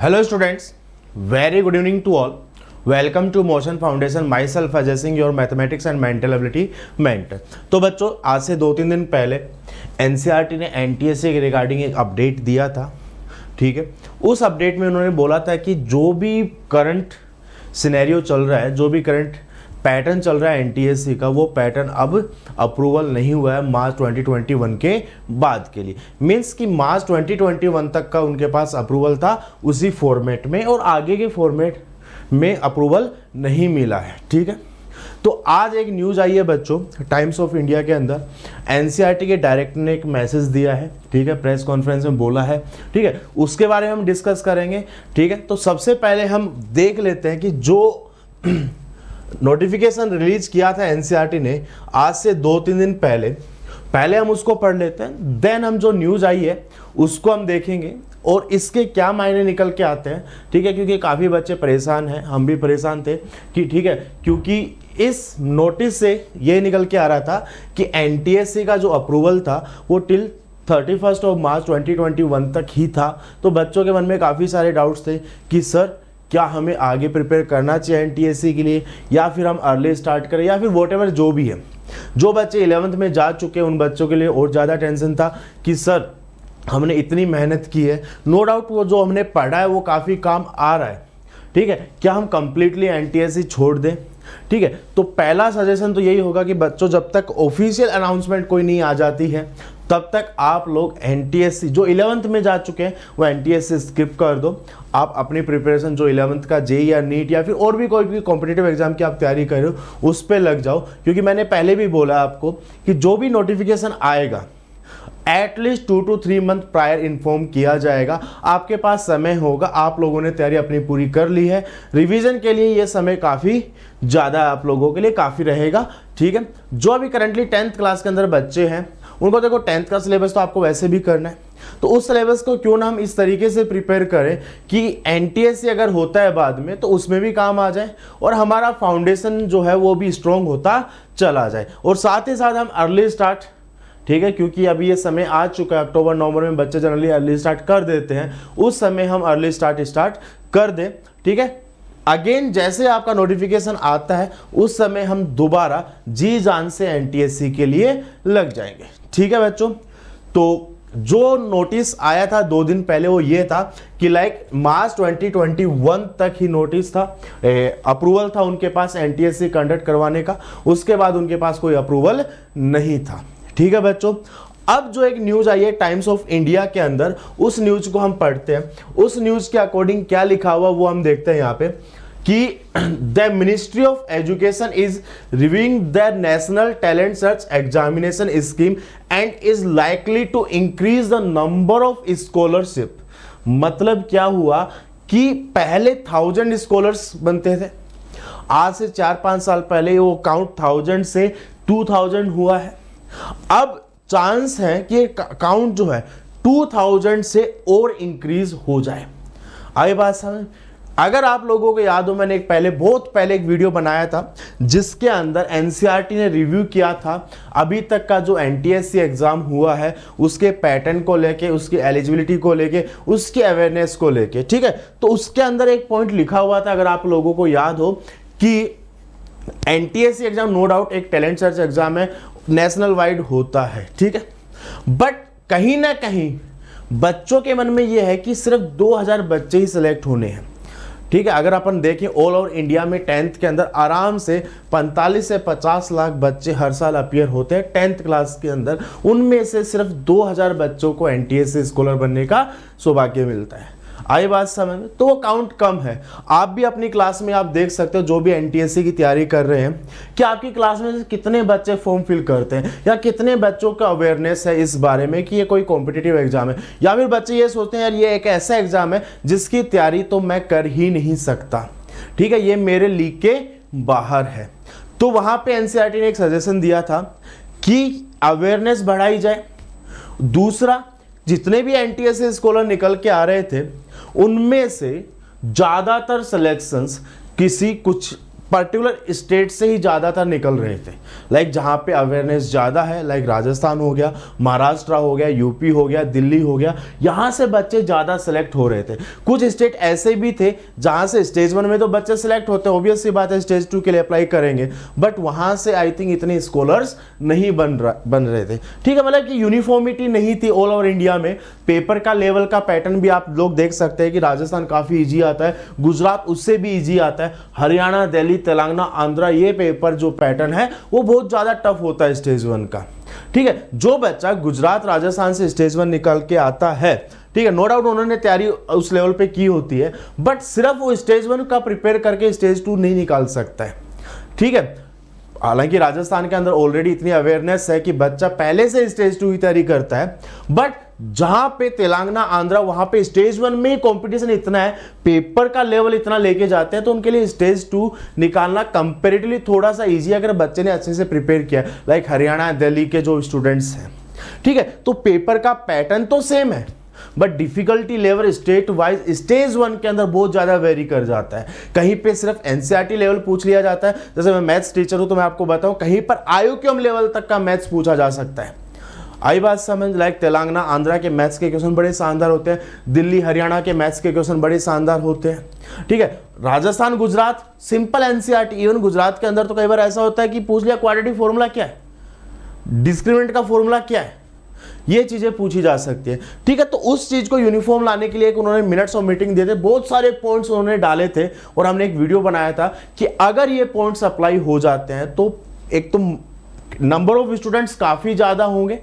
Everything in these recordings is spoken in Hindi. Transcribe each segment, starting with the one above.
Hello students, very good evening to all. Welcome to Motion Foundation. Myself addressing your mathematics and mental ability mentor. तो बच्चों आज से 2-3 दिन पहले एनसीईआरटी ने एनटीएससी के रिगार्डिंग एक अपडेट दिया था, ठीक है। उस अपडेट में उन्होंने बोला था कि जो भी करंट सिनेरियो चल रहा है, जो भी करंट पैटर्न चल रहा है एनटीएससी का, वो पैटर्न अब अप्रूवल नहीं हुआ है मार्च 2021 के बाद के लिए। मीन्स कि मार्च 2021 तक का उनके पास अप्रूवल था उसी फॉर्मेट में, और आगे के फॉर्मेट में अप्रूवल नहीं मिला है, ठीक है। तो आज एक न्यूज़ आई है बच्चों, टाइम्स ऑफ इंडिया के अंदर एनसीईआरटी के डायरेक्टर ने एक मैसेज दिया है, ठीक है, प्रेस कॉन्फ्रेंस में बोला है, ठीक है। उसके बारे में हम डिस्कस करेंगे, ठीक है। तो सबसे पहले हम देख लेते हैं कि जो नोटिफिकेशन रिलीज किया था एनसीईआरटी ने आज से 2-3 दिन पहले हम उसको पढ़ लेते हैं, देन हम जो न्यूज़ आई है उसको हम देखेंगे और इसके क्या मायने निकल के आते हैं, ठीक है। क्योंकि काफ़ी बच्चे परेशान हैं, हम भी परेशान थे कि ठीक है, क्योंकि इस नोटिस से ये निकल के आ रहा था कि एनटीएससी का जो अप्रूवल था वो टिल 31 मार्च 2021 तक ही था। तो बच्चों के मन में काफ़ी सारे डाउट्स थे कि सर क्या हमें आगे प्रिपेयर करना चाहिए एनटीएससी के लिए, या फिर हम अर्ली स्टार्ट करें, या फिर वॉटेवर जो भी है। जो बच्चे 11th में जा चुके हैं उन बच्चों के लिए और ज़्यादा टेंशन था कि सर हमने इतनी मेहनत की है, नो डाउट वो जो हमने पढ़ा है वो काफ़ी काम आ रहा है, ठीक है, क्या हम कंप्लीटली एनटीएससी छोड़ दें, ठीक है। तो पहला सजेशन तो यही होगा कि बच्चों जब तक ऑफिशियल अनाउंसमेंट कोई नहीं आ जाती है तब तक आप लोग एनटीएससी जो 11th में जा चुके हैं वो एनटीएससी स्किप कर दो। आप अपनी प्रिपरेशन जो 11th का जेईई या नीट या फिर और भी कोई भी कॉम्पिटिटिव एग्जाम की आप तैयारी कर रहे हो उस पर लग जाओ। क्योंकि मैंने पहले भी बोला आपको कि जो भी नोटिफिकेशन आएगा at least 2 to 3 month prior inform किया जाएगा। आपके पास समय होगा, आप लोगों ने तैयारी अपनी पूरी कर ली है, रिवीजन के लिए ये समय काफ़ी ज़्यादा आप लोगों के लिए काफ़ी रहेगा, ठीक है। जो अभी करंटली 10th क्लास के अंदर बच्चे हैं उनको देखो 10th का सिलेबस तो आपको वैसे भी करना है, तो उस सिलेबस को क्यों ना हम इस तरीके से प्रिपेयर करें कि एनटीएससी अगर होता है बाद में तो उसमें भी काम आ जाए और हमारा फाउंडेशन जो है वो भी स्ट्रॉन्ग होता चला जाए। और साथ ही साथ हम अर्ली स्टार्ट, ठीक है, क्योंकि अभी ये समय आ चुका है, अक्टूबर नवंबर में बच्चे जनरली अर्ली स्टार्ट कर देते हैं, उस समय हम अर्ली स्टार्ट कर दें, ठीक है। अगेन जैसे आपका नोटिफिकेशन आता है उस समय हम दोबारा जी जान से एनटीएससी के लिए लग जाएंगे, ठीक है बच्चों। तो जो नोटिस आया था 2 दिन पहले वो ये था कि लाइक मार्च 2021 तक ही नोटिस था, अप्रूवल था उनके पास एनटीएससी कंडक्ट करवाने का, उसके बाद उनके पास कोई अप्रूवल नहीं था, ठीक है बच्चों। अब जो एक न्यूज आई है टाइम्स ऑफ इंडिया के अंदर, उस न्यूज को हम पढ़ते हैं। उस न्यूज के अकॉर्डिंग क्या लिखा हुआ वो हम देखते हैं यहाँ पे कि the ministry of education is reviewing the national talent search examination scheme and is likely to increase the number of scholarship. मतलब क्या हुआ कि पहले 1000 स्कॉलर्स बनते थे, आज से 4-5 साल पहले वो काउंट 1000 से 2000 हुआ है। अब चांस है कि काउंट जो है 2000 से और इंक्रीज हो जाए। आई बात समझ? अगर आप लोगों को याद हो, मैंने बहुत पहले एक वीडियो बनाया था जिसके अंदर एनसीईआरटी ने रिव्यू किया था अभी तक का जो एनटीएससी एग्जाम हुआ है उसके पैटर्न को लेके, उसकी एलिजिबिलिटी को लेके, उसकी अवेयरनेस को लेके, ठीक है। तो उसके अंदर एक पॉइंट लिखा हुआ था, अगर आप लोगों को याद हो, कि एनटीएससी एग्जाम नो डाउट एक टैलेंट सर्च एग्जाम है, नेशनल वाइड होता है, ठीक है। बट कहीं ना कहीं बच्चों के मन में यह है कि सिर्फ 2000 बच्चे ही सिलेक्ट होने हैं, ठीक है। अगर अपन देखें ऑल ओवर इंडिया में 10th के अंदर आराम से 45 से 50 लाख बच्चे हर साल अपीयर होते हैं 10th क्लास के अंदर, उनमें से सिर्फ 2000 बच्चों को एनटीएससी स्कॉलर बनने का सौभाग्य मिलता है। आई बात समझ में? तो वो काउंट कम है। आप भी अपनी क्लास में आप देख सकते हो, जो भी एनटीएससी की तैयारी कर रहे हैं, कि आपकी क्लास में कितने बच्चे फॉर्म फिल करते हैं या कितने बच्चों का अवेयरनेस है इस बारे में कि ये कोई कॉम्पिटिटिव एग्जाम है, या फिर बच्चे ये सोचते हैं यार ये एक ऐसा एग्जाम है जिसकी तैयारी तो मैं कर ही नहीं सकता, ठीक है, ये मेरे लीग के बाहर है। तो वहां पे एनसीईआरटी ने एक सजेशन दिया था कि अवेयरनेस बढ़ाई जाए। दूसरा, जितने भी एनटीएससी स्कॉलर निकल के आ रहे थे उनमें से ज़्यादातर सिलेक्शंस किसी कुछ पर्टिकुलर स्टेट से ही ज़्यादातर निकल रहे थे। लाइक जहाँ पे अवेयरनेस ज़्यादा है, लाइक राजस्थान हो गया, महाराष्ट्र हो गया, यूपी हो गया, दिल्ली हो गया, यहाँ से बच्चे ज़्यादा सेलेक्ट हो रहे थे। कुछ स्टेट ऐसे भी थे जहाँ से स्टेज 1 में तो बच्चे सेलेक्ट होते हैं, ऑब्वियस सी बात है स्टेज 2 के लिए अप्लाई करेंगे, बट वहाँ से आई थिंक इतने स्कॉलर्स नहीं बन रहे थे। ठीक है, मतलब कि यूनिफॉर्मिटी नहीं थी ऑल ओवर इंडिया में। पेपर का लेवल का पैटर्न भी आप लोग देख सकते हैं कि राजस्थान काफ़ी ईजी आता है, गुजरात उससे भी ईजी आता है, हरियाणा, दिल्ली, तेलंगाना, आंध्रा, ये पेपर जो पैटर्न है वो बहुत ज़्यादा टफ होता है स्टेज 1 का। ठीक है, जो बच्चा गुजरात, राजस्थान से स्टेज 1 निकल के आता है, ठीक है, नो डाउट उन्होंने तैयारी उस लेवल पे की होती है, बट सिर्फ वो स्टेज 1 का प्रिपेयर करके स्टेज 2 नहीं निकाल सकता है। ठीक है, हालांकि राजस्थान के अंदर ऑलरेडी इतनी अवेयरनेस है कि बच्चा पहले से स्टेज 2 की तैयारी करता है, बट जहां पे तेलंगाना, आंध्रा, वहां पे स्टेज 1 में कंपटीशन इतना है, पेपर का लेवल इतना लेके जाते हैं, तो उनके लिए स्टेज 2 निकालना कंपैरेटिवली थोड़ा सा इजी है अगर बच्चे ने अच्छे से प्रिपेयर किया। लाइक हरियाणा, दिल्ली के जो स्टूडेंट्स हैं, ठीक है, तो पेपर का पैटर्न तो सेम है, but difficulty level state wise stage 1 के अंदर बहुत ज्यादा वेरी कर जाता है। कहीं पे सिर्फ एनसीईआरटी लेवल पूछ लिया जाता है, जैसे मैं मैथ्स टीचर हूं तो मैं आपको बताऊं, कहीं पर आईक्यूएम लेवल तक का मैथ्स पूछा जा सकता है। आई बात समझ? लाइक तेलंगाना, आंध्रा के मैथ्स के क्वेश्चन बड़े शानदार होते हैं, दिल्ली, हरियाणा के मैथ्स के क्वेश्चन बड़े शानदार होते हैं। ठीक है, Rajasthan, Gujarat simple NCERT, even Gujarat के अंदर तो कई बार ऐसा होता है कि पूछ लिया क्वाड्रेटिक फॉर्मूला क्या है, डिस्क्रिमिनेंट का फॉर्मूला क्या है, ये चीजें पूछी जा सकती है। ठीक है, तो उस चीज को यूनिफॉर्म लाने के लिए एक उन्होंने मिनट्स ऑफ मीटिंग दिए थे, बहुत सारे पॉइंट्स उन्होंने डाले थे और हमने एक वीडियो बनाया था कि अगर ये पॉइंट्स अप्लाई हो जाते हैं तो एक तो नंबर ऑफ स्टूडेंट्स काफी ज्यादा होंगे।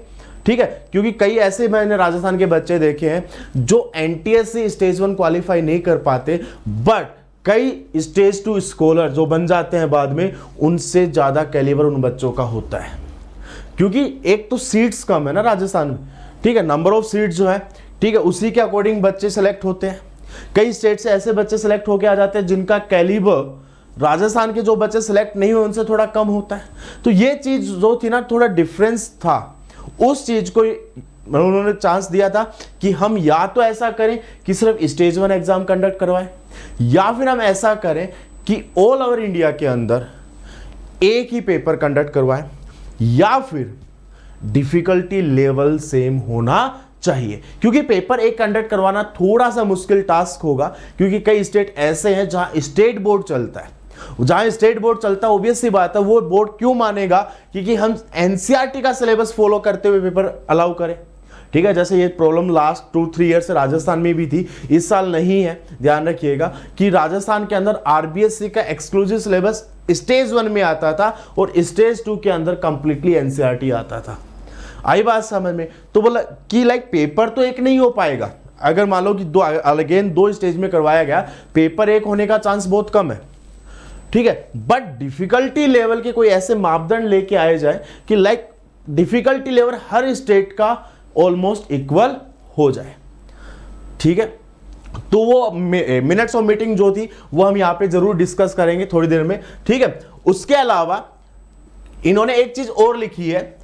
ठीक है, क्योंकि कई ऐसे मैंने राजस्थान के बच्चे देखे हैं जो एनटीएससी स्टेज 1 क्वालिफाई नहीं कर पाते, बट कई स्टेज 2 स्कॉलर जो बन जाते हैं बाद में, उनसे ज्यादा कैलिबर उन बच्चों का होता है, क्योंकि एक तो सीट्स कम है ना राजस्थान में। ठीक है, नंबर ऑफ सीट्स जो है, ठीक है, उसी के अकॉर्डिंग बच्चे सेलेक्ट होते हैं। कई स्टेट से ऐसे बच्चे सेलेक्ट होके आ जाते हैं जिनका कैलिबर राजस्थान के जो बच्चे सेलेक्ट नहीं हुए उनसे थोड़ा कम होता है। तो ये चीज जो थी ना, थोड़ा डिफरेंस था, उस चीज को उन्होंने चांस दिया था कि हम या तो ऐसा करें कि सिर्फ स्टेज 1 एग्जाम कंडक्ट करवाएं, या फिर हम ऐसा करें कि ऑल ओवर इंडिया के अंदर एक ही पेपर कंडक्ट करवाएं, या फिर डिफिकल्टी लेवल सेम होना चाहिए। क्योंकि पेपर एक कंडक्ट करवाना थोड़ा सा मुश्किल टास्क होगा, क्योंकि कई स्टेट ऐसे हैं जहां स्टेट बोर्ड चलता है। जहां स्टेट बोर्ड चलता है, ऑब्वियस सी बात है, वो बोर्ड क्यों मानेगा क्योंकि हम एनसीईआरटी का सिलेबस फॉलो करते हुए पेपर अलाउ करें। ठीक है, जैसे ये प्रॉब्लम लास्ट 2-3 ईयर से राजस्थान में भी थी, इस साल नहीं है। ध्यान रखिएगा कि राजस्थान के अंदर आरबीएससी का एक्सक्लूसिव सिलेबस स्टेज 1 में आता था और स्टेज 2 के अंदर कंप्लीटली एनसीईआरटी आता था। आई बात समझ में? तो बोला कि लाइक पेपर तो एक नहीं हो पाएगा। अगर मान लो कि दो स्टेज में करवाया गया, पेपर एक होने का चांस बहुत कम है। ठीक है, बट डिफिकल्टी लेवल के कोई ऐसे मापदंड लेके आए जाए कि लाइक डिफिकल्टी लेवल हर स्टेट का ऑलमोस्ट इक्वल हो जाए। ठीक है, तो वो मिनट्स ऑफ मीटिंग जो थी वो हम यहां पे जरूर डिस्कस करेंगे थोड़ी देर में। ठीक है, उसके अलावा इन्होंने एक चीज और लिखी है,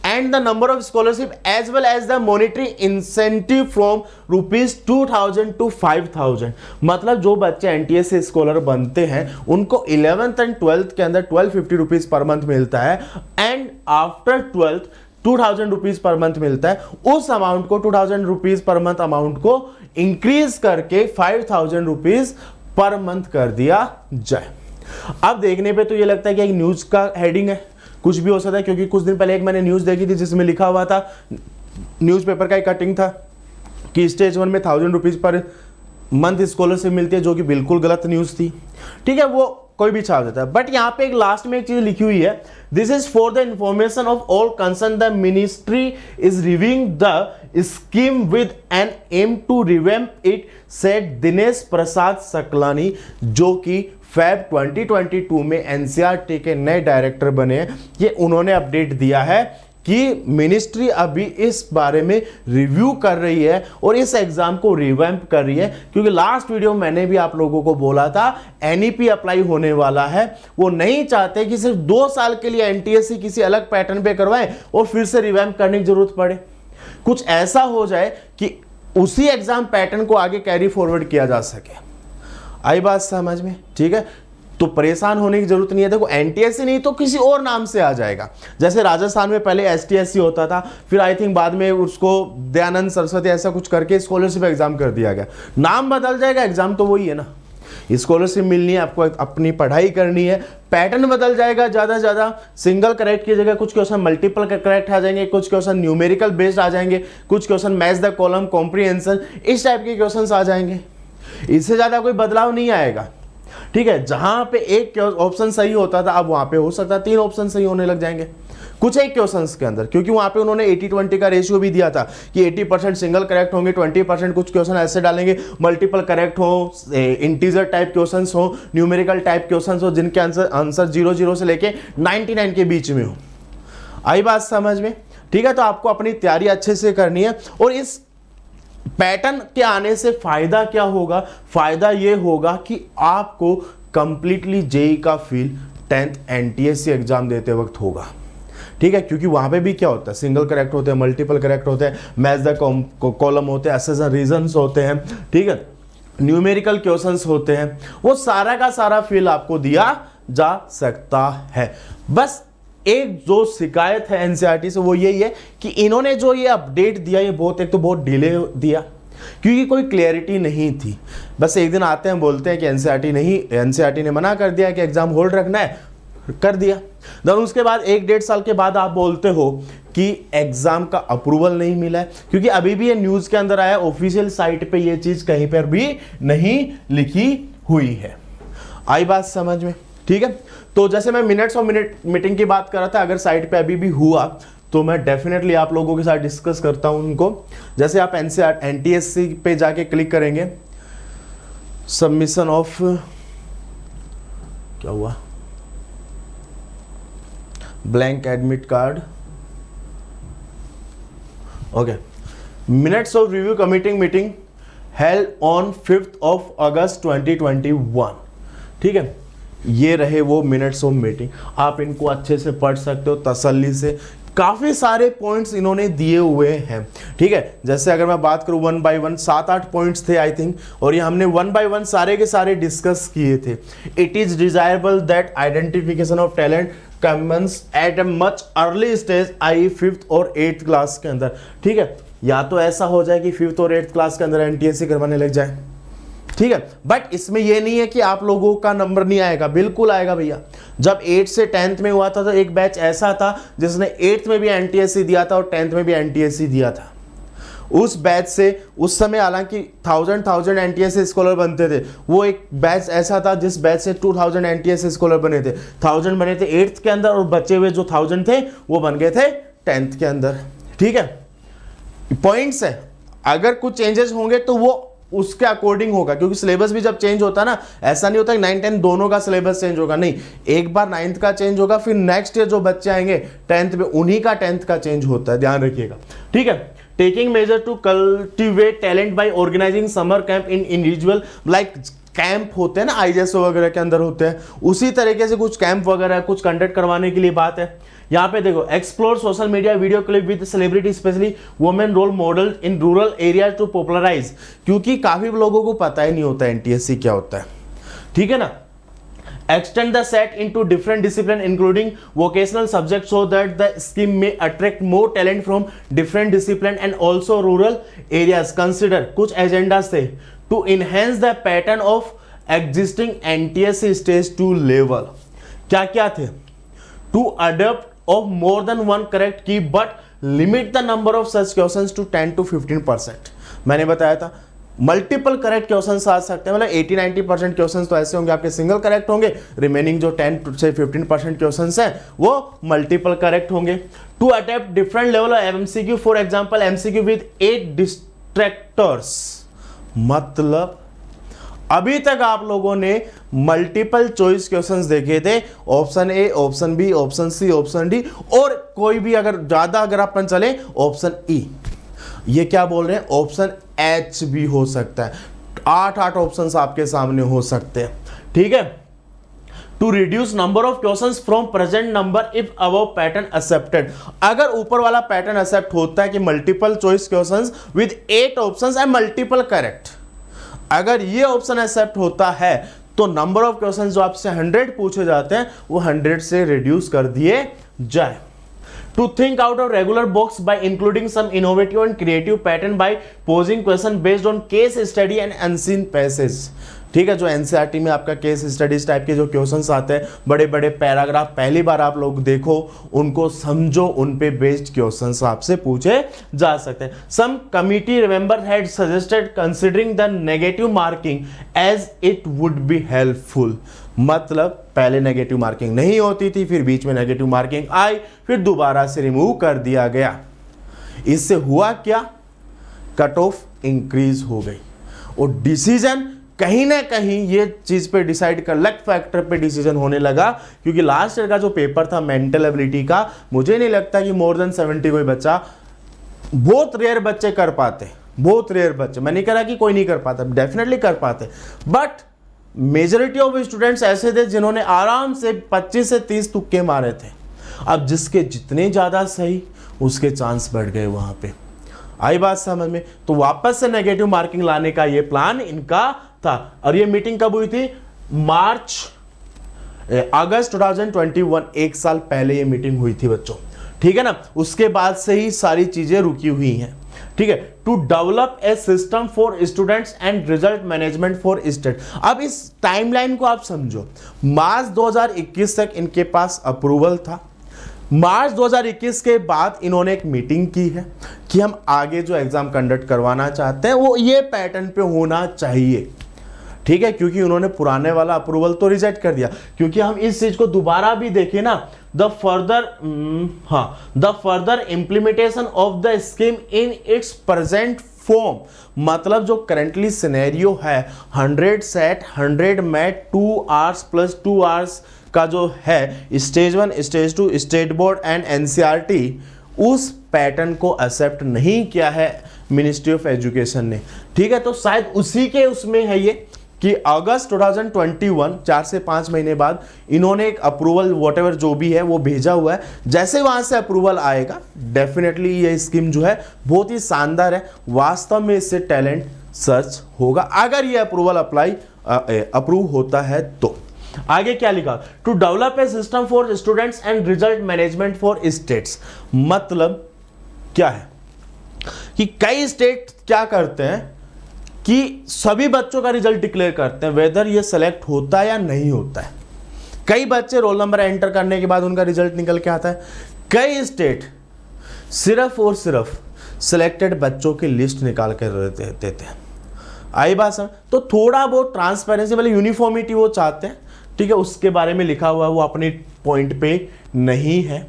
and the number of scholarship as well as the monetary incentive from ₹2000 to 5000। मतलब जो बच्चे एनटीएस से स्कॉलर बनते हैं उनको 11th एंड 12th के अंदर 1250 रुपीज पर मंथ मिलता है, and after 12th 2000 rupees per month मिलता है। उस अमाउंट को 2000 रुपीज पर मंथ अमाउंट को इंक्रीज करके 5000 रुपीज पर मंथ कर दिया जाए। अब देखने पे तो ये लगता है कि एक न्यूज का हेडिंग है, कुछ भी हो सकता है, क्योंकि कुछ दिन पहले एक मैंने न्यूज देखी थी जिसमें लिखा हुआ था, न्यूज़पेपर का एक कटिंग था कि स्टेज 1 में 1000 रुपीज पर मंथ स्कॉलरशिप मिलती है, जो कि बिल्कुल गलत न्यूज थी। ठीक है, वो कोई भी छाप देता है, बट यहां पे एक लास्ट में एक चीज लिखी हुई है, this is for the information of all concern, the ministry is reviewing the scheme with an aim to revamp it, said Dinesh Prasad Saklani, जो कि फेब 2022 में एनसीईआरटी के नए डायरेक्टर बने हैं। ये उन्होंने अपडेट दिया है कि मिनिस्ट्री अभी इस बारे में रिव्यू कर रही है और इस एग्जाम को रिवैम्प कर रही है, क्योंकि लास्ट वीडियो मैंने भी आप लोगों को बोला था एनईपी अप्लाई होने वाला है। वो नहीं चाहते कि सिर्फ 2 साल के लिए एनटीएससी किसी अलग पैटर्न पे करवाएं और फिर से रिवैम्प करने की जरूरत पड़े। कुछ ऐसा हो जाए कि उसी एग्जाम पैटर्न को आगे कैरी फॉरवर्ड किया जा सके। आई बात समझ में? ठीक है, तो परेशान होने की जरूरत नहीं है। देखो एनटीएससी नहीं तो किसी और नाम से आ जाएगा। जैसे राजस्थान में पहले एसटीएससी होता था, फिर आई थिंक बाद में उसको दयानंद सरस्वती ऐसा कुछ करके स्कॉलरशिप एग्जाम कर दिया गया। नाम बदल जाएगा, एग्जाम तो वही है ना। स्कॉलरशिप मिलनी है, आपको अपनी पढ़ाई करनी है, पैटर्न बदल जाएगा ज़्यादा से ज़्यादा। सिंगल करेक्ट की जगह कुछ क्वेश्चन मल्टीपल करेक्ट आ जाएंगे, कुछ क्वेश्चन न्यूमेरिकल बेस्ड आ जाएंगे, कुछ question match the column, comprehension, इस टाइप के क्वेश्चन आ जाएंगे। इससे ज़्यादा कोई बदलाव नहीं आएगा। ठीक है, जहां पे एक ऑप्शन सही होता था, अब वहां पे हो सकता है 3 ऑप्शन सही होने लग जाएंगे कुछ एक क्वेश्चंस के अंदर, क्योंकि वहां पे उन्होंने 80-20 का रेशियो भी दिया था कि 80% सिंगल करेक्ट होंगे, 20% कुछ क्वेश्चन ऐसे डालेंगे मल्टीपल करेक्ट हो, इंटीजर टाइप क्वेश्चंस हो, न्यूमेरिकल टाइप क्वेश्चंस हो, जिनके आंसर 0 से लेके 99 के बीच में हो। आई बात समझ में? ठीक है, तो आपको अपनी तैयारी अच्छे से करनी है। और इस पैटर्न के आने से फायदा क्या होगा? फायदा ये होगा कि आपको कंप्लीटली जेई का फील 10th एनटीएससी एग्जाम देते वक्त होगा। ठीक है, क्योंकि वहां पे भी क्या होता है, सिंगल करेक्ट होते हैं, मल्टीपल करेक्ट होते हैं, मैच द कॉलम होते हैं, एसेसन रीजंस होते हैं, ठीक है, न्यूमेरिकल क्वेश्चंस होते हैं, वो सारा का सारा फील आपको दिया जा सकता है। बस एक जो शिकायत है एनसीईआरटी से वो यही है कि इन्होंने जो ये अपडेट दिया, ये एक तो बहुत डिले दिया, क्योंकि कोई क्लैरिटी नहीं थी। बस एक दिन आते हैं बोलते हैं कि एनसीईआरटी ने मना कर दिया कि एग्जाम होल्ड रखना है, कर दिया। देन उसके बाद 1-1.5 साल के बाद आप बोलते हो कि एग्जाम का अप्रूवल नहीं मिला है, क्योंकि अभी भी ये न्यूज के अंदर आया, ऑफिशियल साइट पे ये चीज कहीं पर भी नहीं लिखी हुई है। आई बात समझ में? ठीक है, तो जैसे मैं मिनट्स और मिनट मीटिंग की बात कर रहा था, अगर साइट पे अभी भी हुआ तो मैं डेफिनेटली आप लोगों के साथ डिस्कस करता हूं उनको। जैसे आप एनटीएससी पे जाके क्लिक करेंगे, सबमिशन ऑफ, क्या हुआ, blank admit card, okay, minutes of review committee meeting held on 5th of August 2021। ठीक है, ये रहे वो मिनट्स ऑफ मीटिंग, आप इनको अच्छे से पढ़ सकते हो तसल्ली से। काफी सारे पॉइंट्स इन्होंने दिए हुए हैं। ठीक है, जैसे अगर मैं बात करूं 1 by 1 7-8 पॉइंट्स थे आई थिंक, और ये हमने 1 by 1 सारे के सारे डिस्कस किए थे। It is desirable that identification of talent commence at a much early stage, I 5th और 8th क्लास के अंदर। ठीक है, या तो ऐसा हो जाए कि 5th और 8th क्लास के अंदर एनटीएससी करवाने लग जाए, ठीक है, बट इसमें यह नहीं है कि आप लोगों का नंबर नहीं आएगा, बिल्कुल आएगा भैया। जब 8th से 10th में हुआ था तो एक बैच ऐसा था जिसने 8th में भी एनटीएससी दिया था और 10th में भी एनटीएससी दिया था। उस बैच से उस समय हालांकि 1000 एनटीएससी स्कॉलर बनते थे, वो एक बैच ऐसा था जिस बैच से 2000 एनटीएससी स्कॉलर बने थे। 1000 बने थे 8th के अंदर और बचे हुए जो 1000 थे वो बन गए थे 10th के अंदर। ठीक है, पॉइंट्स है, अगर कुछ चेंजेस होंगे तो वो उसके अकॉर्डिंग होगा, क्योंकि सिलेबस भी जब चेंज होता है ना, ऐसा नहीं होता कि 9-10 दोनों का सिलेबस चेंज होगा, नहीं, एक बार 9th का चेंज होगा, फिर नेक्स्ट ईयर जो बच्चे आएंगे 10th में उन्हीं का 10th का चेंज होता है, ध्यान रखिएगा। ठीक है, taking measure to cultivate talent by organising summer camp in individual, like camp होते हैं ना आईजेएसओ वगैरह के अंदर होते हैं, उसी तरीके से कुछ कैंप वगैरह कुछ कंडक्ट करवाने के लिए बात है। यहाँ पे देखो, explore social media video clip with celebrity specially women role model in rural area to popularise, क्योंकि काफी लोगों को पता ही नहीं होता एनटीएससी क्या होता है। ठीक है ना, extend the set into different discipline including vocational subjects so that the scheme may attract more talent from different discipline and also rural areas। consider कुछ एजेंडास थे to enhance the pattern of existing NTSC stage 2 level। क्या क्या थे? to adopt of more than one correct key but limit the number of such questions to 10 to 15%। मैंने बताया था मल्टीपल करेक्ट क्वेश्चंस आ सकते हैं, मतलब 80-90% क्वेश्चंस तो ऐसे होंगे आपके सिंगल करेक्ट होंगे, रिमेनिंग जो 10 से 15% क्वेश्चंस हैं वो मल्टीपल करेक्ट होंगे। To attempt different level of MCQ, for example MCQ with 8 distractors. मतलब अभी तक आप लोगों ने मल्टीपल चॉइस क्वेश्चंस देखे थे, option A, option B, option C, option D, और कोई भी अगर ज्यादा अगर अपन चले ऑप्शन ई। ये क्या बोल रहे हैं, ऑप्शन एच भी हो सकता है। 8 ऑप्शंस आपके सामने हो सकते हैं। ठीक है, to reduce number of questions from present number if above pattern accepted. अगर ऊपर वाला पैटर्न एक्सेप्ट होता है कि multiple choice questions with 8 options and multiple correct, अगर ये ऑप्शन एक्सेप्ट होता है तो नंबर ऑफ क्वेश्चन जो आपसे 100 पूछे जाते हैं वो 100 से रिड्यूस कर दिए जाए। To think out of regular box by including some innovative and creative pattern by posing question based on case study and unseen passage। ठीक है, जो एनसीईआरटी में आपका केस स्टडीज टाइप के जो क्वेश्चंस आते हैं, बड़े बड़े पैराग्राफ पहली बार आप लोग देखो, उनको समझो, उन पे बेस्ड क्वेश्चंस आपसे पूछे जा सकते हैं। Some committee remember had suggested considering the negative marking as it would be helpful. मतलब पहले नेगेटिव मार्किंग नहीं होती थी, फिर बीच में नेगेटिव मार्किंग आई, फिर दोबारा से रिमूव कर दिया गया। इससे हुआ क्या, कट ऑफ इंक्रीज हो गई और डिसीजन कहीं ना कहीं ये चीज पे डिसाइड कर, लक फैक्टर पे डिसीजन होने लगा, क्योंकि लास्ट ईयर का जो पेपर था मेंटल एबिलिटी का, मुझे नहीं लगता कि मोर देन 70 कोई बच्चा, बहुत रेयर बच्चे कर पाते, बहुत रेयर बच्चे, मैं नहीं कह रहा कि कोई नहीं कर पाता, डेफिनेटली कर पाते, बट मेजोरिटी ऑफ स्टूडेंट्स ऐसे थे जिन्होंने आराम से 25 से 30 तुक्के मारे थे। अब जिसके जितने ज्यादा सही उसके चांस बढ़ गए, वहां पे आई बात समझ में। तो वापस से नेगेटिव मार्किंग लाने का ये प्लान इनका था। और ये मीटिंग कब हुई थी, अगस्त 2021, एक साल पहले ये मीटिंग हुई थी बच्चों, ठीक है ना। उसके बाद से ही सारी चीजें रुकी हुई हैं, ठीक है। To develop a system for students and result management for state. अब इस टाइमलाइन को आप समझो, मार्च 2021 तक इनके पास अप्रूवल था। मार्च 2021 के बाद इन्होंने एक मीटिंग की है कि हम आगे जो एग्जाम कंडक्ट करवाना चाहते हैं वो ये पैटर्न पे होना चाहिए, ठीक है, क्योंकि उन्होंने पुराने वाला अप्रूवल तो रिजेक्ट कर दिया। क्योंकि हम इस चीज को दोबारा भी देखें ना, the further implementation of the scheme in its present form, मतलब जो करंटली सिनेरियो है 100 set 100 MAT 2 hours plus 2 hours का जो है stage 1 stage 2 state board and NCERT, उस पैटर्न को एक्सेप्ट नहीं किया है मिनिस्ट्री ऑफ एजुकेशन ने, ठीक है। तो शायद उसी के उसमें है ये कि अगस्त 2021, 4 से 5 महीने बाद इन्होंने एक अप्रूवल वॉटेवर जो भी है वो भेजा हुआ है। जैसे वहां से अप्रूवल आएगा डेफिनेटली ये स्कीम जो है बहुत ही शानदार है, वास्तव में इससे टैलेंट सर्च होगा अगर ये अप्रूवल अप्रूव होता है तो। आगे क्या लिखा, to develop a system for students and result management for states. मतलब क्या है कि कई स्टेट क्या करते हैं कि सभी बच्चों का रिजल्ट डिक्लेयर करते हैं, वेदर ये सेलेक्ट होता है या नहीं होता है। कई बच्चे रोल नंबर एंटर करने के बाद उनका रिजल्ट निकल के आता है। कई स्टेट सिर्फ और सिर्फ सिलेक्टेड बच्चों की लिस्ट निकाल कर देते हैं। आई बात समझ। तो थोड़ा बहुत ट्रांसपेरेंसी वाली यूनिफॉर्मिटी वो चाहते हैं, ठीक है, उसके बारे में लिखा हुआ है, वो अपने पॉइंट पे नहीं है।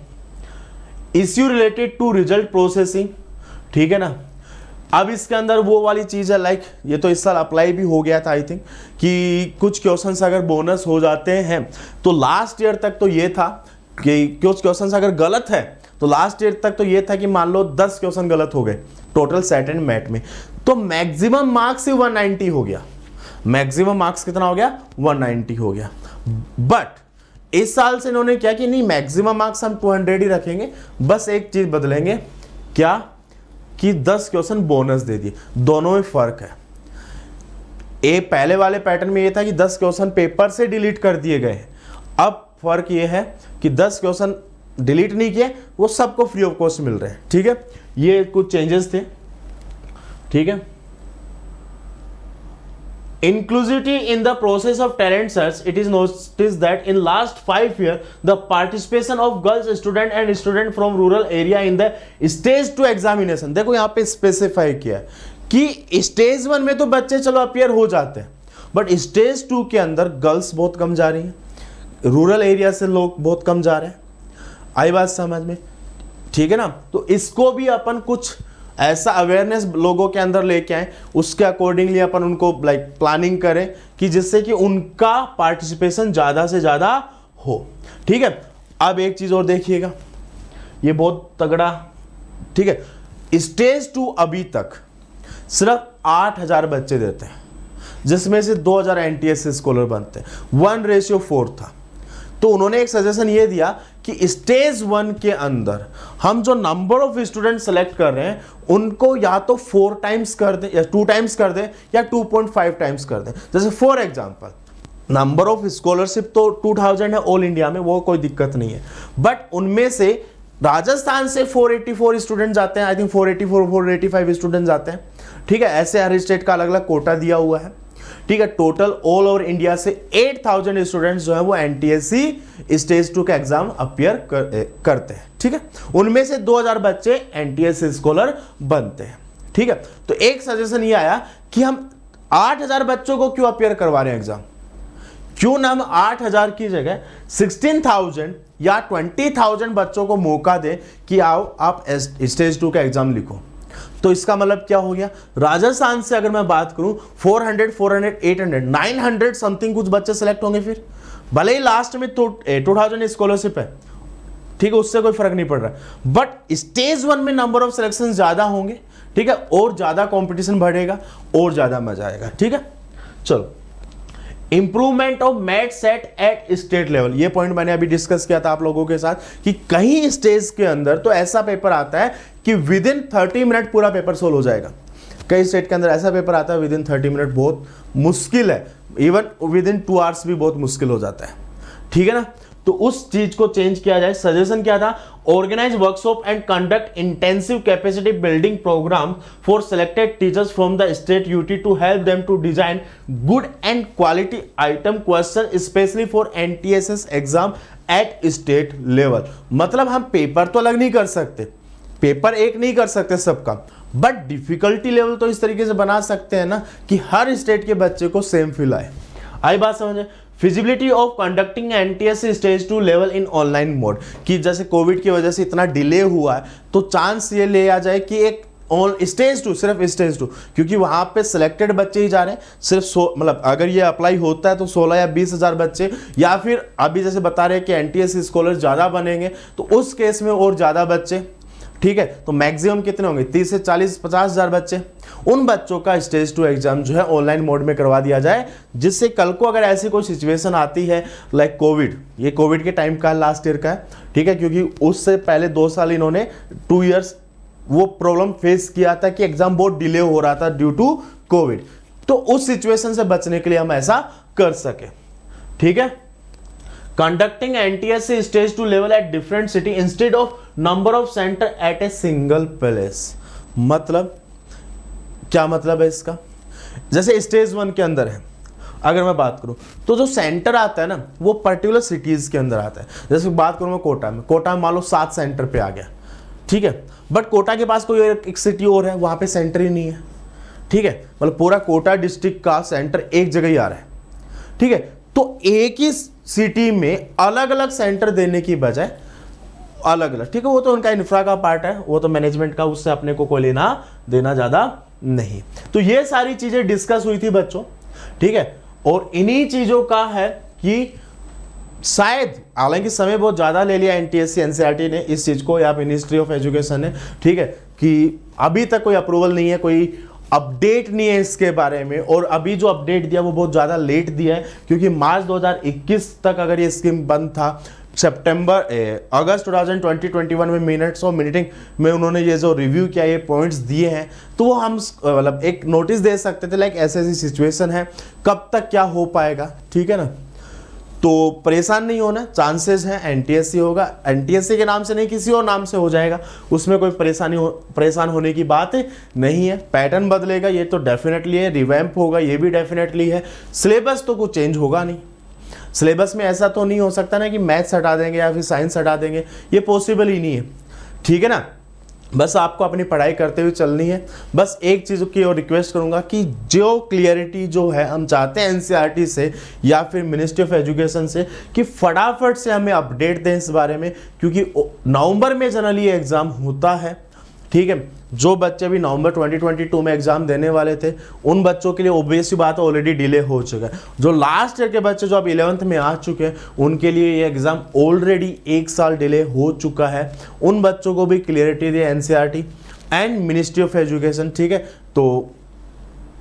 Issue related to result processing, ठीक है ना। अब इसके अंदर वो वाली चीज है, लाइक ये तो इस साल अप्लाई भी हो गया था आई थिंक, कि कुछ क्वेश्चंस अगर बोनस हो जाते हैं तो लास्ट ईयर तक तो ये था कि कुछ क्वेश्चंस अगर गलत है तो लास्ट ईयर तक तो ये था कि मान लो 10 क्वेश्चन गलत हो गए टोटल सेट एंड मैट में, तो मैक्सिमम मार्क्स ही 190 हो गया। मैक्सिमम मार्क्स कितना हो गया, 190 हो गया। बट इस साल से इन्होंने क्या कि नहीं, मैक्सिमम मार्क्स हम 200 ही रखेंगे, बस एक चीज बदलेंगे, क्या कि 10 क्वेश्चन बोनस दे दिए। दोनों में फर्क है। ए पहले वाले पैटर्न में ये था कि 10 क्वेश्चन पेपर से डिलीट कर दिए गए, अब फर्क ये है कि 10 क्वेश्चन डिलीट नहीं किए, वो सबको फ्री ऑफ कॉस्ट मिल रहे हैं, ठीक है। ये कुछ चेंजेस थे, ठीक है। Inclusivity in the process of talent search, it is noticed that in last 5 years, the participation of girls student and student from rural area in the stage 2 examination, देखो यहाँ पे स्पेसिफाई किया है कि स्टेज 1 में तो बच्चे चलो अपियर हो जाते हैं, बट स्टेज 2 के अंदर गर्ल्स बहुत कम जा रही हैं, रूरल एरिया से लोग बहुत कम जा रहे हैं। आई बात समझ में, ठीक है ना। तो इसको भी अपन कुछ ऐसा अवेयरनेस लोगों के अंदर लेके आए, उसके अकॉर्डिंगली अपन उनको लाइक प्लानिंग करें कि जिससे कि उनका पार्टिसिपेशन ज़्यादा से ज़्यादा हो, ठीक है। अब एक चीज़ और देखिएगा, ये बहुत तगड़ा, ठीक है। स्टेज 2 अभी तक सिर्फ 8000 बच्चे देते हैं, जिसमें से 2000 एनटीएस स्कॉलर बनते हैं, 1:4 था। तो उन्होंने एक सजेशन ये दिया कि स्टेज 1 के अंदर हम जो नंबर ऑफ स्टूडेंट सेलेक्ट कर रहे हैं उनको या तो 4 टाइम्स कर दें या 2 टाइम्स कर दें या 2.5 टाइम्स कर दें। जैसे for example number of scholarship तो 2000 है ऑल इंडिया में, वो कोई दिक्कत नहीं है, बट उनमें से राजस्थान से 484 स्टूडेंट जाते हैं, आई थिंक 484 485 स्टूडेंट जाते हैं, ठीक है। ऐसे हर स्टेट का अलग अलग कोटा दिया हुआ है, ठीक है। टोटल ऑल ओवर इंडिया से 8000 स्टूडेंट्स जो है वो एनटीएससी स्टेज 2 का एग्जाम अपियर करते हैं, ठीक है। उनमें से 2000 बच्चे एनटीएससी स्कॉलर बनते हैं, ठीक है। तो एक सजेशन ये आया कि हम 8000 बच्चों को क्यों अपियर करवा रहे हैं एग्जाम, क्यों ना हम 8000 की जगह 16000 या 20000 बच्चों को मौका दें कि आओ आप स्टेज 2 का एग्जाम लिखो। तो इसका मतलब क्या हो गया, राजस्थान से अगर मैं बात करूं 400 400 800 900 समथिंग कुछ बच्चे सेलेक्ट होंगे, फिर भले ही लास्ट में तो 2000 स्कॉलरशिप है, ठीक है, उससे कोई फर्क नहीं पड़ रहा, बट स्टेज 1 में नंबर ऑफ सिलेक्शन ज्यादा होंगे, ठीक है, और ज्यादा कंपटीशन बढ़ेगा और ज्यादा मजा आएगा, ठीक है। चलो, improvement of math set at state level, ये पॉइंट मैंने अभी डिस्कस किया था आप लोगों के साथ कि कहीं स्टेज के अंदर तो ऐसा पेपर आता है कि विद इन 30 मिनट पूरा पेपर सोल्व हो जाएगा। कई स्टेट के अंदर ऐसा पेपर आता है विद इन 30 मिनट बहुत मुश्किल है, इवन विद इन 2 आवर्स भी बहुत मुश्किल हो जाता है, ठीक है ना। तो उस चीज को चेंज किया जाए। सजेशन क्या था, organize workshop and conduct intensive capacity building program for selected teachers from the state UT to help them to design good and quality item question specially for NTSS exam at state level. मतलब हम पेपर तो अलग नहीं कर सकते, पेपर एक नहीं कर सकते सबका, बट डिफिकल्टी लेवल तो इस तरीके से बना सकते हैं ना कि हर स्टेट के बच्चे को सेम फील आए। आई बात समझे। Feasibility of conducting NTSC stage 2 level in online mode, कि जैसे कोविड की वजह से इतना डिले हुआ है तो चांस ये ले आ जाए कि एक स्टेज 2, सिर्फ स्टेज 2, क्योंकि वहां पे सिलेक्टेड बच्चे ही जा रहे हैं सिर्फ मतलब अगर ये अप्लाई होता है तो 16 या 20 हजार बच्चे, या फिर अभी जैसे बता रहे हैं कि एनटीएससी स्कॉलर ज्यादा बनेंगे तो उस केस में और ज्यादा बच्चे, ठीक है। तो मैक्सिमम कितने होंगे, 30 से 40 50 हजार बच्चे। उन बच्चों का स्टेज 2 एग्जाम जो है ऑनलाइन मोड में करवा दिया जाए, जिससे कल को अगर ऐसी कोई सिचुएशन आती है लाइक कोविड, ये कोविड के टाइम का लास्ट ईयर का है, ठीक है, क्योंकि उससे पहले 2 साल इन्होंने 2 इयर्स वो प्रॉब्लम फेस किया था कि एग्जाम बहुत डिले हो रहा था ड्यू टू कोविड। तो उस सिचुएशन से बचने के लिए हम ऐसा कर सके, ठीक है। Conducting NTSC stage 2 level at different city instead of number of centre at a single place. मतलब क्या मतलब है इसका, जैसे स्टेज 1 के अंदर है अगर मैं बात करूं तो जो सेंटर आता है ना वो पर्टिकुलर सिटीज के अंदर आता है। जैसे बात करूं मैं कोटा में मान लो 7 सेंटर पे आ गया, ठीक है, बट कोटा के पास कोई एक सिटी और है, वहां पे सेंटर ही नहीं है, ठीक है, मतलब पूरा कोटा डिस्ट्रिक्ट का सेंटर एक जगह ही आ रहा है, ठीक है। तो एक ही सिटी में अलग अलग सेंटर देने की बजाय अलग अलग, ठीक है, वो तो उनका इंफ्रा का पार्ट है, वो तो मैनेजमेंट का, उससे अपने को कोई लेना देना ज्यादा नहीं। तो ये सारी चीजें डिस्कस हुई थी बच्चों, ठीक है, और इन्हीं चीजों का है कि शायद, हालांकि समय बहुत ज्यादा ले लिया एनटीएससी एनसीईआरटी ने इस चीज को या मिनिस्ट्री ऑफ एजुकेशन ने, ठीक है, कि अभी तक कोई अप्रूवल नहीं है, कोई अपडेट नहीं है इसके बारे में, और अभी जो अपडेट दिया वो बहुत ज़्यादा लेट दिया है, क्योंकि मार्च 2021 तक अगर ये स्कीम बंद था, अगस्त 2021 में मिनट्स ऑफ मीटिंग में उन्होंने ये जो रिव्यू किया, ये पॉइंट्स दिए हैं, तो वो हम मतलब एक नोटिस दे सकते थे लाइक ऐसी ऐसी सिचुएशन है, कब तक क्या हो पाएगा, ठीक है ना। तो परेशान नहीं होना, चांसेस हैं एनटीएससी होगा, एनटीएससी के नाम से नहीं किसी और नाम से हो जाएगा, उसमें कोई परेशान होने की बात नहीं है। पैटर्न बदलेगा ये तो डेफिनेटली है, रिवैम्प होगा ये भी डेफिनेटली है, सिलेबस तो कुछ चेंज होगा नहीं। सिलेबस में ऐसा तो नहीं हो सकता ना कि मैथ्स हटा देंगे या फिर साइंस हटा देंगे, ये पॉसिबल ही नहीं है, ठीक है ना। बस आपको अपनी पढ़ाई करते हुए चलनी है। बस एक चीज़ की और रिक्वेस्ट करूंगा कि जो क्लियरिटी जो है हम चाहते हैं एनसीईआरटी से या फिर मिनिस्ट्री ऑफ एजुकेशन से कि फटाफट से हमें अपडेट दें इस बारे में, क्योंकि नवंबर में जनरली ये एग्ज़ाम होता है, ठीक है। जो बच्चे भी नवंबर 2022 में एग्जाम देने वाले थे उन बच्चों के लिए ऑब्वियस बात ऑलरेडी डिले हो चुका है। जो लास्ट ईयर के बच्चे जो अब 11th में आ चुके हैं उनके लिए ये एग्जाम ऑलरेडी 1 साल डिले हो चुका है। उन बच्चों को भी clarity they NCERT and ministry of education, ठीक है। तो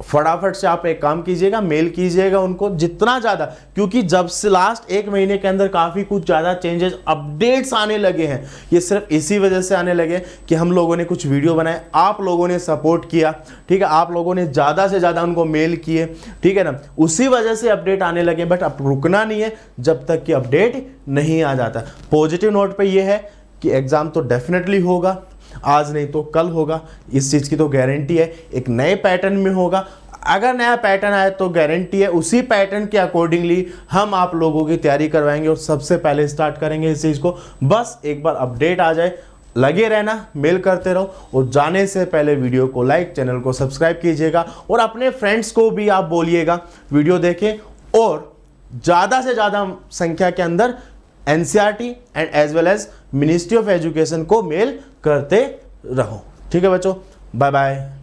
फटाफट से आप एक काम कीजिएगा, मेल कीजिएगा उनको जितना ज़्यादा, क्योंकि जब से लास्ट एक महीने के अंदर काफ़ी कुछ ज़्यादा चेंजेस अपडेट्स आने लगे हैं। ये सिर्फ इसी वजह से आने लगे कि हम लोगों ने कुछ वीडियो बनाए, आप लोगों ने सपोर्ट किया, ठीक है, आप लोगों ने ज़्यादा से ज़्यादा उनको मेल किए, ठीक है ना, उसी वजह से अपडेट आने लगे। बट अब रुकना नहीं है जब तक कि अपडेट नहीं आ जाता। पॉजिटिव नोट पर यह है कि एग्ज़ाम तो डेफिनेटली होगा, आज नहीं तो कल होगा, इस चीज़ की तो गारंटी है। एक नए पैटर्न में होगा, अगर नया पैटर्न आए तो गारंटी है उसी पैटर्न के अकॉर्डिंगली हम आप लोगों की तैयारी करवाएंगे और सबसे पहले स्टार्ट करेंगे इस चीज़ को। बस एक बार अपडेट आ जाए, लगे रहना, मेल करते रहो, और जाने से पहले वीडियो को लाइक, चैनल को सब्सक्राइब कीजिएगा और अपने फ्रेंड्स को भी आप बोलिएगा वीडियो देखें, और ज़्यादा से ज़्यादा संख्या के अंदर NCERT and as well as ministry of education को मेल करते रहो। ठीक है बच्चों, बाय बाय।